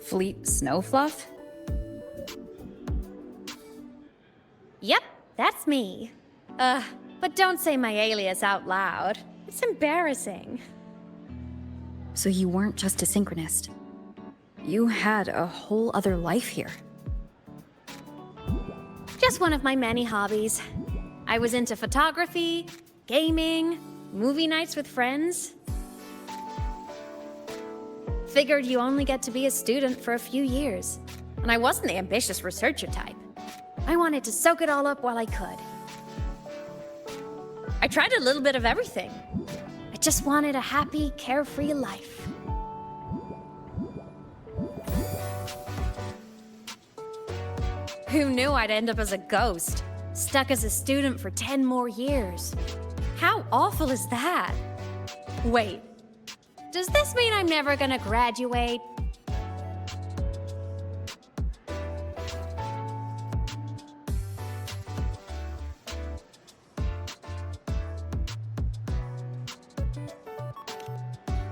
Fleet Snowfluff? Yep, that's me. But don't say my alias out loud. It's embarrassing. So you weren't just a synchronist. You had a whole other life here. Just one of my many hobbies. I was into photography, gaming, movie nights with friends. Figured you only get to be a student for a few years. And I wasn't the ambitious researcher type. I wanted to soak it all up while I could. I tried a little bit of everything. I just wanted a happy, carefree life. Who knew I'd end up as a ghost, stuck as a student for 10 more years? How awful is that? Wait, does this mean I'm never gonna graduate?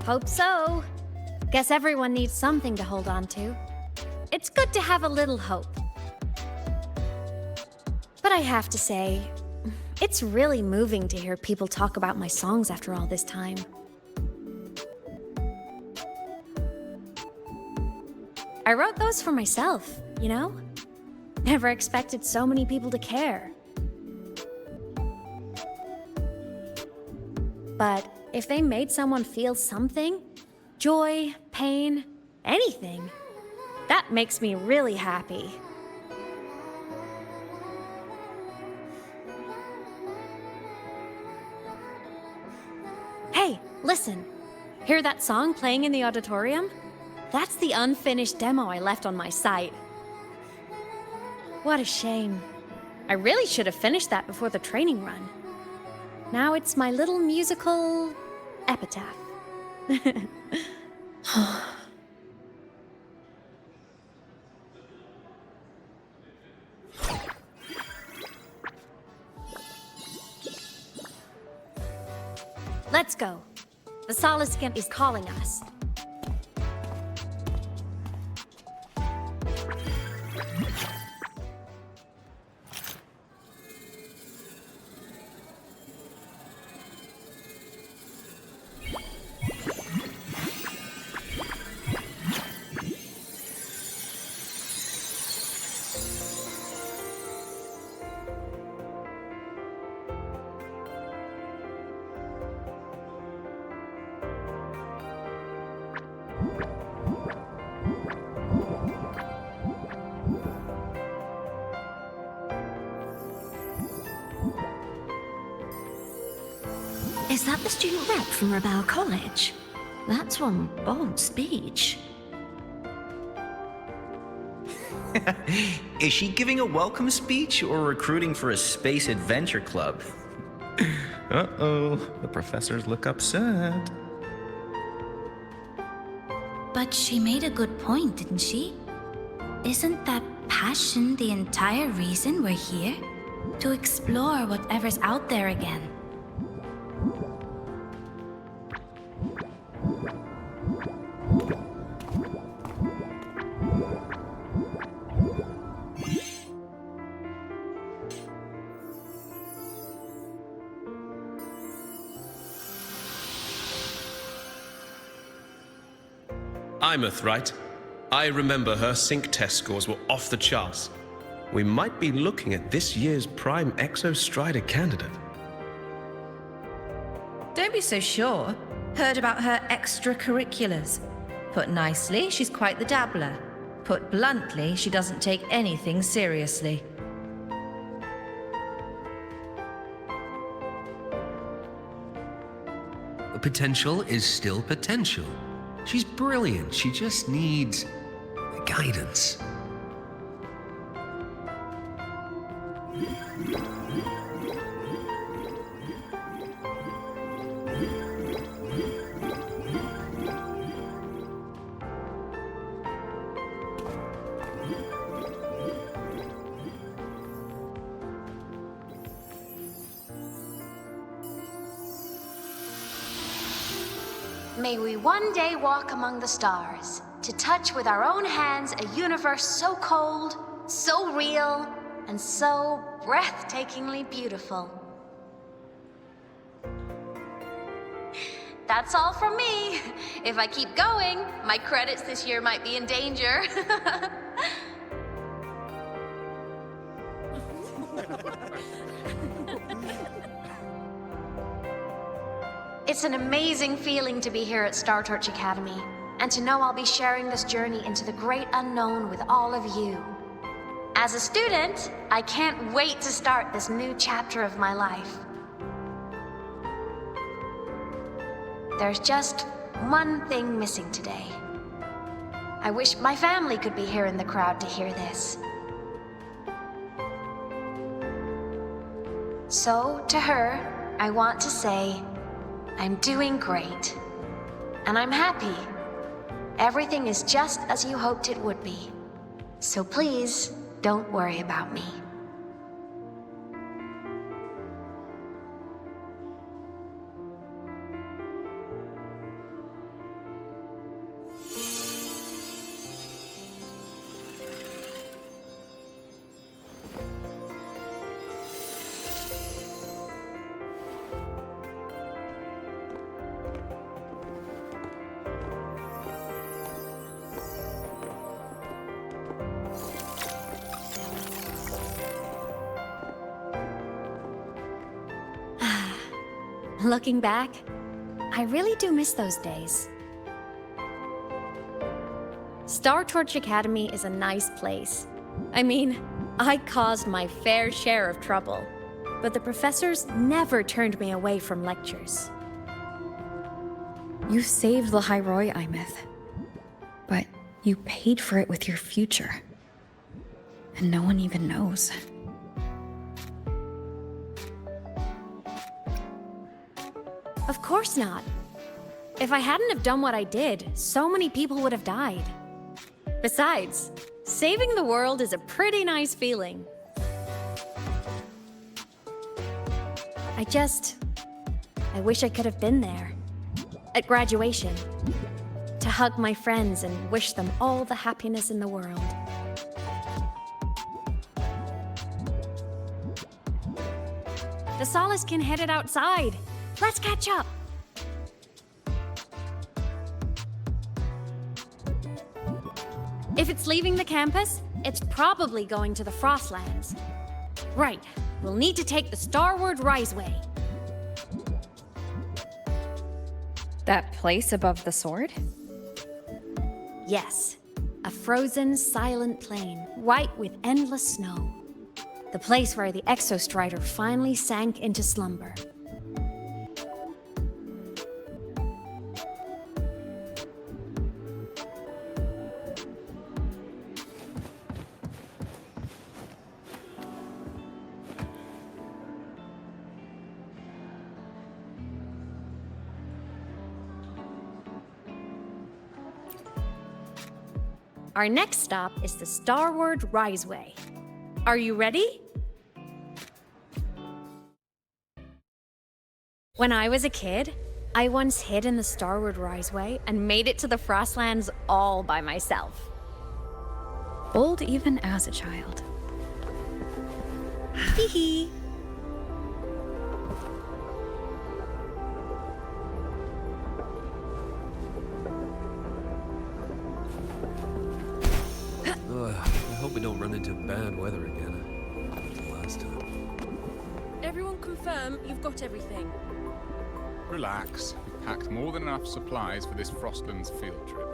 Hope so. Guess everyone needs something to hold on to. It's good to have a little hope. But I have to say, it's really moving to hear people talk about my songs after all this time. I wrote those for myself, you know? Never expected so many people to care. But if they made someone feel something, joy, pain, anything, that makes me really happy. Hey, listen. Hear that song playing in the auditorium? That's the unfinished demo I left on my site. What a shame. I really should have finished that before the training run. Now it's my little musical epitaph. Let's go. The Soliscan is calling us. Is that the student rep from Rebel College? That's one bold speech. Is she giving a welcome speech or recruiting for a space adventure club? Uh-oh, the professors look upset. But she made a good point, didn't she? Isn't that passion the entire reason we're here? To explore whatever's out there again. Imeth, right? I remember her sync test scores were off the charts. We might be looking at this year's prime Exostrider candidate. Don't be so sure. Heard about her extracurriculars. Put nicely, she's quite the dabbler. Put bluntly, she doesn't take anything seriously. Potential is still potential. She's brilliant. She just needs guidance. May we one day walk among the stars, to touch with our own hands a universe so cold, so real, and so breathtakingly beautiful. That's all from me. If I keep going, my credits this year might be in danger. It's an amazing feeling to be here at Star Torch Academy, and to know I'll be sharing this journey into the great unknown with all of you. As a student, I can't wait to start this new chapter of my life. There's just one thing missing today. I wish my family could be here in the crowd to hear this. So, to her, I want to say, I'm doing great. And I'm happy. Everything is just as you hoped it would be. So please, don't worry about me. Looking back, I really do miss those days. Star Torch Academy is a nice place. I mean, I caused my fair share of trouble, but the professors never turned me away from lectures. You saved the Hyroi, Imith. But you paid for it with your future. And no one even knows. Of course not. If I hadn't have done what I did, so many people would have died. Besides, saving the world is a pretty nice feeling. I wish I could have been there. At graduation. To hug my friends and wish them all the happiness in the world. The Solace can headed outside. Let's catch up. If it's leaving the campus, it's probably going to the Frostlands. Right, we'll need to take the Starward Riseway. That place above the sword? Yes, a frozen, silent plain, white with endless snow. The place where the Exostrider finally sank into slumber. Our next stop is the Starward Riseway. Are you ready? When I was a kid, I once hid in the Starward Riseway and made it to the Frostlands all by myself. Bold even as a child. Hee hee. I hope we don't run into bad weather again. Like last time. Everyone confirm you've got everything. Relax. We've packed more than enough supplies for this Frostlands field trip.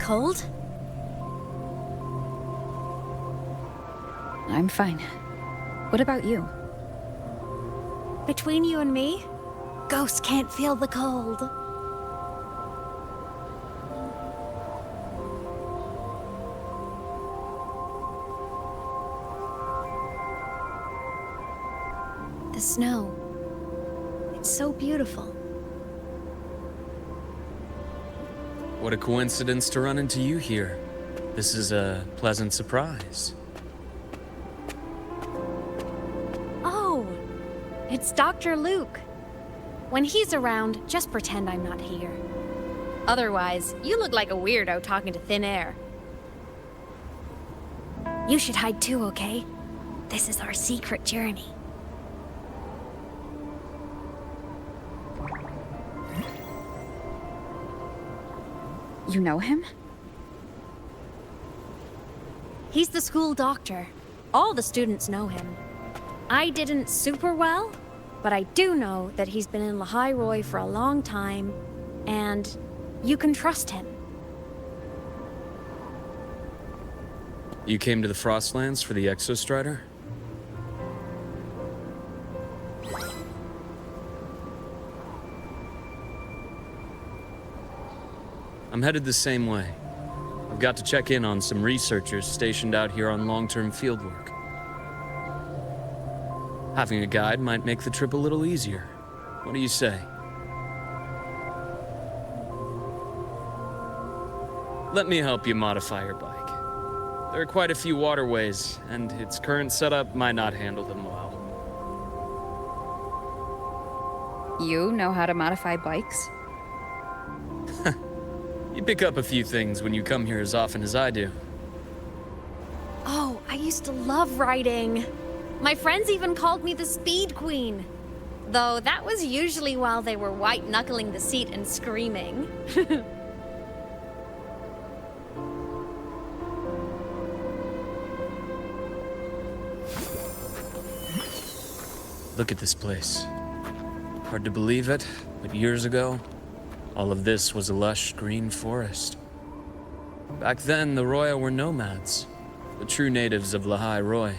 cold? I'm fine. What about you? Between you and me, ghosts can't feel the cold. The snow. It's so beautiful. What a coincidence to run into you here. This is a pleasant surprise. Oh, it's Dr. Luke. When he's around, just pretend I'm not here. Otherwise, you look like a weirdo talking to thin air. You should hide too, okay? This is our secret journey. You know him? He's the school doctor. All the students know him. I didn't super well, but I do know that he's been in Lehigh Roy for a long time, and you can trust him. You came to the Frostlands for the Exostrider? I'm headed the same way. I've got to check in on some researchers stationed out here on long-term fieldwork. Having a guide might make the trip a little easier. What do you say? Let me help you modify your bike. There are quite a few waterways, and its current setup might not handle them well. You know how to modify bikes? You pick up a few things when you come here as often as I do. Oh, I used to love riding. My friends even called me the Speed Queen. Though that was usually while they were white-knuckling the seat and screaming. Look at this place. Hard to believe it, but years ago, all of this was a lush green forest. Back then, the Roya were nomads, the true natives of Lehigh Roy,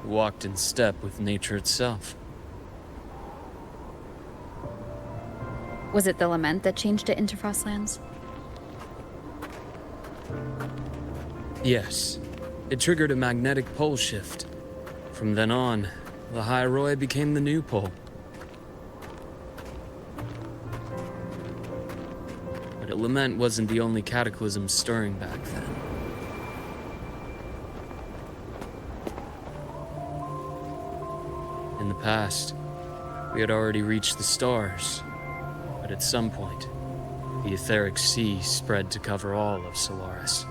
who walked in step with nature itself. Was it the lament that changed it into Frostlands? Yes, it triggered a magnetic pole shift. From then on, Lehigh Roy became the new pole. But lament wasn't the only cataclysm stirring back then. In the past, we had already reached the stars, but at some point, the etheric sea spread to cover all of Solaris.